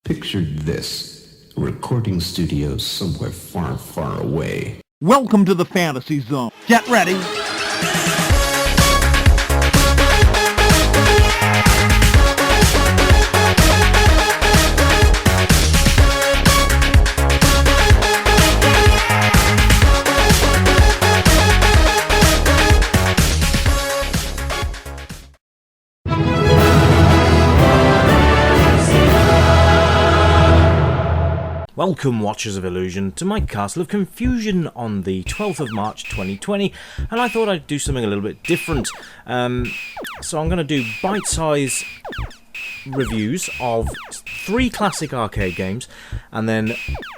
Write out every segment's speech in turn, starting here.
Picture this. A recording studio somewhere far, far away. Welcome to the fantasy zone. Get ready. Welcome, Watchers of Illusion, to my Castle of Confusion on the 12th of March 2020, and I thought I'd do something a little bit different. So I'm going to do bite-size reviews of 3 classic arcade games, and then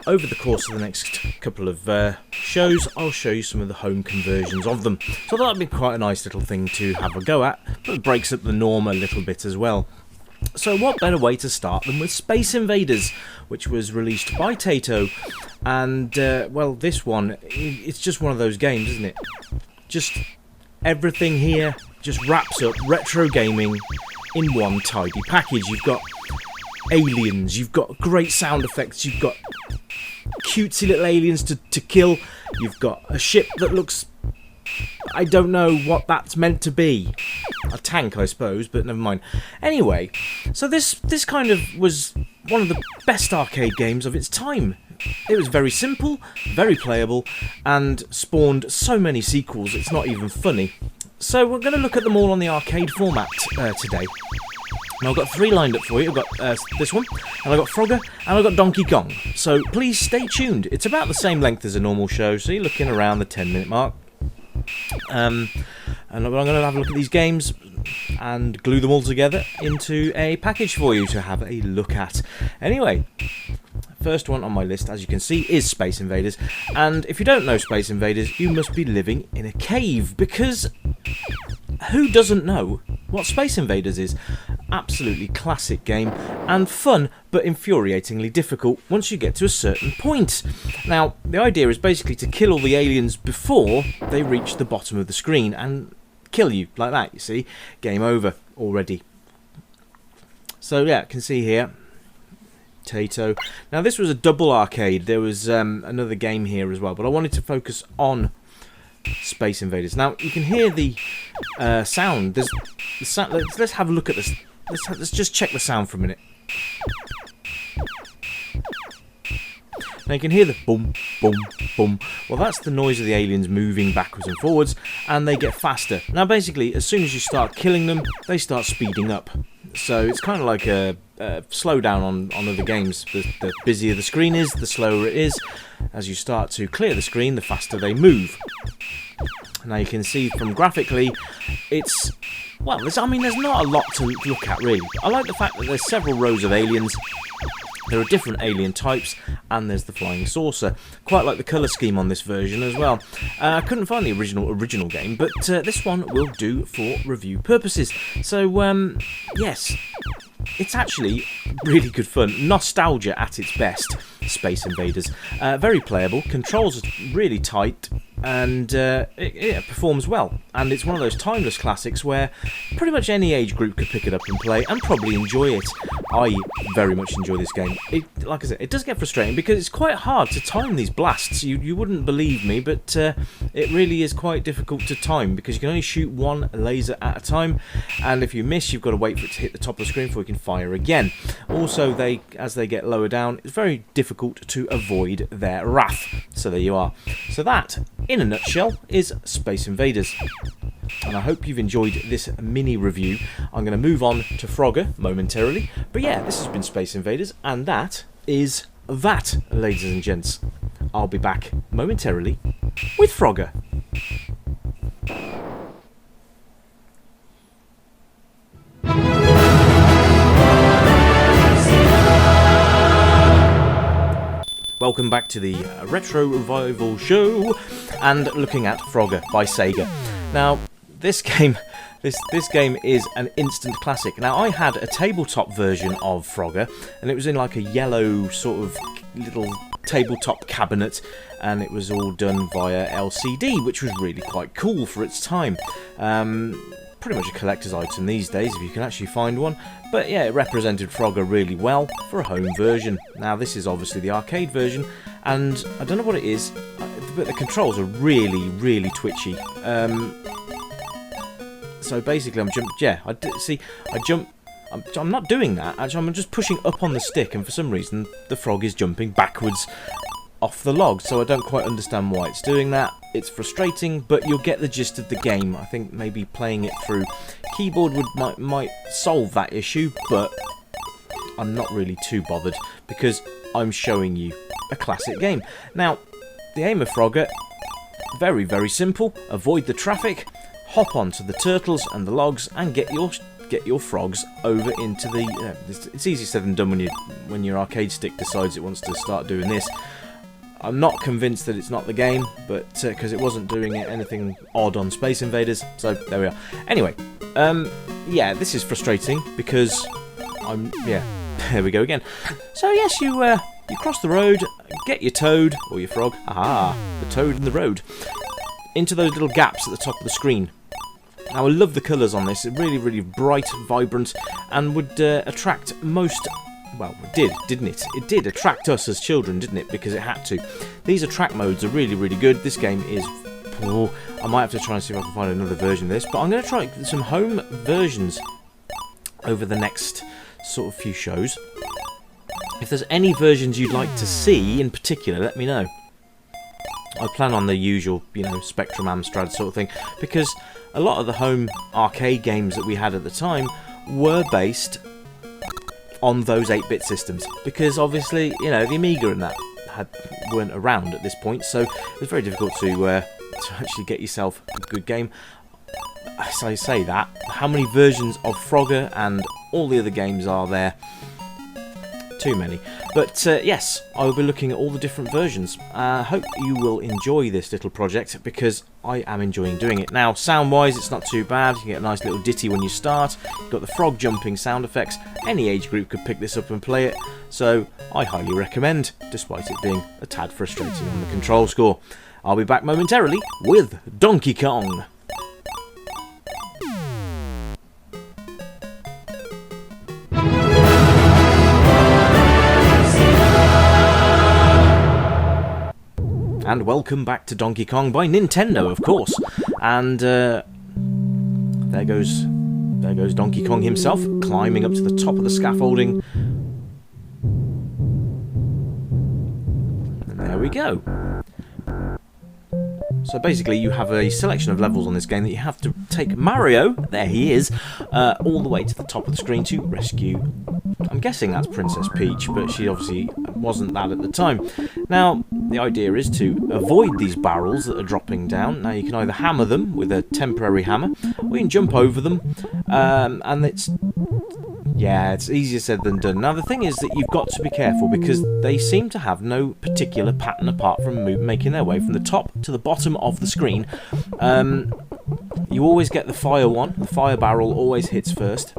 over the course of the next couple of shows, I'll show you some of the home conversions of them. So that'd be quite a nice little thing to have a go at, but it breaks up the norm a little bit as well. So what better way to start than with Space Invaders, which was released by Taito, and, well, this one, it's just one of those games, isn't it? Just everything here just wraps up retro gaming in one tidy package. You've got aliens, you've got great sound effects, you've got cutesy little aliens to kill, you've got a ship that looks... I don't know what that's meant to be. A tank, I suppose, but never mind. Anyway, so this kind of was one of the best arcade games of its time. It was very simple, very playable, and spawned so many sequels, it's not even funny. So we're going to look at them all on the arcade format today. Now I've got 3 lined up for you. I've got this one, and I've got Frogger, and I've got Donkey Kong. So please stay tuned. It's about the same length as a normal show, so you're looking around the 10-minute mark. And I'm going to have a look at these games and glue them all together into a package for you to have a look at. Anyway, first one on my list, as you can see, is Space Invaders. And if you don't know Space Invaders, you must be living in a cave, because who doesn't know what Space Invaders is? Absolutely classic game, and fun, but infuriatingly difficult once you get to a certain point. Now, the idea is basically to kill all the aliens before they reach the bottom of the screen, and kill you, like that, you see. Game over already. So yeah, you can see here, Taito. Now this was a double arcade, there was another game here as well, but I wanted to focus on Space Invaders. Now you can hear the sound. There's the sound. Let's have a look at this. Let's just check the sound for a minute. Now you can hear the boom, boom, boom. Well, that's the noise of the aliens moving backwards and forwards, and they get faster. Now basically, as soon as you start killing them, they start speeding up. So it's kind of like a slowdown on other games. The busier the screen is, the slower it is. As you start to clear the screen, the faster they move. Now you can see from graphically, it's... well, there's not a lot to look at really. I like the fact that there's several rows of aliens. There are different alien types, and there's the flying saucer. Quite like the colour scheme on this version as well. I couldn't find the original game, but this one will do for review purposes. So, yes, it's actually really good fun. Nostalgia at its best, Space Invaders. Very playable, controls are really tight, and it performs well. And it's one of those timeless classics where pretty much any age group could pick it up and play, and probably enjoy it. I very much enjoy this game. Like I said, it does get frustrating because it's quite hard to time these blasts. You wouldn't believe me, but it really is quite difficult to time because you can only shoot one laser at a time, and if you miss, you've got to wait for it to hit the top of the screen before you can fire again. Also, as they get lower down, it's very difficult to avoid their wrath. So there you are. So that, in a nutshell, is Space Invaders. And I hope you've enjoyed this mini review. I'm going to move on to Frogger momentarily. But yeah, this has been Space Invaders, and that is that, ladies and gents. I'll be back momentarily with Frogger. Welcome back to the Retro Revival Show, and looking at Frogger by Sega. Now, this game is an instant classic. Now, I had a tabletop version of Frogger, and it was in like a yellow sort of little tabletop cabinet, and it was all done via LCD, which was really quite cool for its time. pretty much a collector's item these days if you can actually find one. But yeah, it represented Frogger really well for a home version. Now this is obviously the arcade version, and I don't know what it is, but the controls are really, really twitchy. So basically I'm I'm not doing that, actually I'm just pushing up on the stick, and for some reason the frog is jumping backwards off the log, so I don't quite understand why it's doing that. It's frustrating, but you'll get the gist of the game. I think maybe playing it through keyboard might solve that issue, but I'm not really too bothered because I'm showing you a classic game. Now, the aim of Frogger, very, very simple. Avoid the traffic, hop onto the turtles and the logs, and get your frogs over into the... it's easier said than done when your arcade stick decides it wants to start doing this. I'm not convinced that it's not the game, but because it wasn't doing anything odd on Space Invaders, so there we are. Anyway, yeah, this is frustrating because there we go again. So yes, you cross the road, get your toad or your frog, the toad in the road, into those little gaps at the top of the screen. Now I love the colours on this. It's really, really bright, vibrant, and would attract most. Well, it did, didn't it? It did attract us as children, didn't it? Because it had to. These attract modes are really, really good. This game is... I might have to try and see if I can find another version of this, but I'm going to try some home versions over the next sort of few shows. If there's any versions you'd like to see in particular, let me know. I plan on the usual, Spectrum Amstrad sort of thing, because a lot of the home arcade games that we had at the time were based on those 8-bit systems, because obviously, the Amiga and that weren't around at this point, so it was very difficult to actually get yourself a good game. As I say that, how many versions of Frogger and all the other games are there? Too many. But yes, I will be looking at all the different versions. I hope you will enjoy this little project because I am enjoying doing it. Now, sound-wise, it's not too bad. You can get a nice little ditty when you start. You've got the frog jumping sound effects. Any age group could pick this up and play it, so I highly recommend, despite it being a tad frustrating on the control score. I'll be back momentarily with Donkey Kong. And welcome back to Donkey Kong by Nintendo, of course. And there goes Donkey Kong himself, climbing up to the top of the scaffolding. And there we go. So basically you have a selection of levels on this game that you have to take Mario, there he is, all the way to the top of the screen to rescue. I'm guessing that's Princess Peach, but she obviously wasn't that at the time. Now, the idea is to avoid these barrels that are dropping down. Now, you can either hammer them with a temporary hammer, or you can jump over them, and it's easier said than done. Now, the thing is that you've got to be careful because they seem to have no particular pattern apart from making their way from the top to the bottom of the screen. You always get the fire one. The fire barrel always hits first.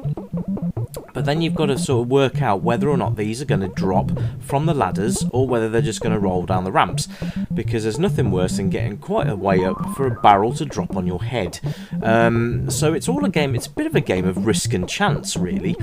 But then you've got to sort of work out whether or not these are going to drop from the ladders or whether they're just going to roll down the ramps. Because there's nothing worse than getting quite a way up for a barrel to drop on your head. So it's all a game, it's a bit of a game of risk and chance, really.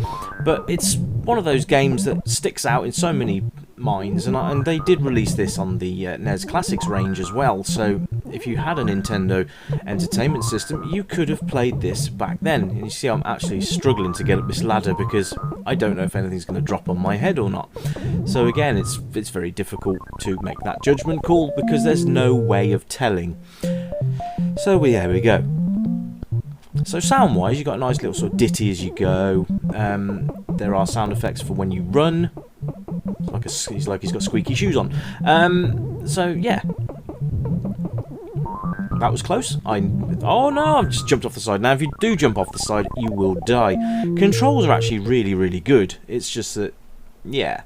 But it's one of those games that sticks out in so many minds. And they did release this on the NES Classics range as well. So if you had a Nintendo Entertainment System, you could have played this back then. And you see I'm actually struggling to get up this ladder because I don't know if anything's going to drop on my head or not. So again, it's very difficult to make that judgment call because there's no way of telling. So there we go. So sound-wise, you've got a nice little sort of ditty as you go. There are sound effects for when you run. It's like he's got squeaky shoes on. So yeah. That was close. Oh no, I've just jumped off the side. Now, if you do jump off the side, you will die. Controls are actually really, really good. It's just that, yeah,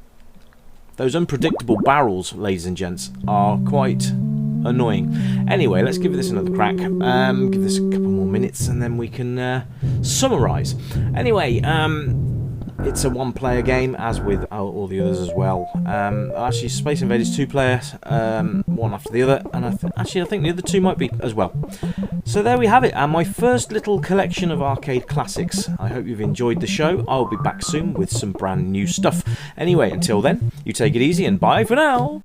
those unpredictable barrels, ladies and gents, are quite annoying. Anyway, let's give this another crack. Give this a couple more minutes, and then we can summarise. Anyway, It's a one-player game, as with all the others as well. Actually, Space Invaders 2-player, one after the other, and I think the other two might be as well. So there we have it, and my first little collection of arcade classics. I hope you've enjoyed the show. I'll be back soon with some brand new stuff. Anyway, until then, you take it easy and bye for now.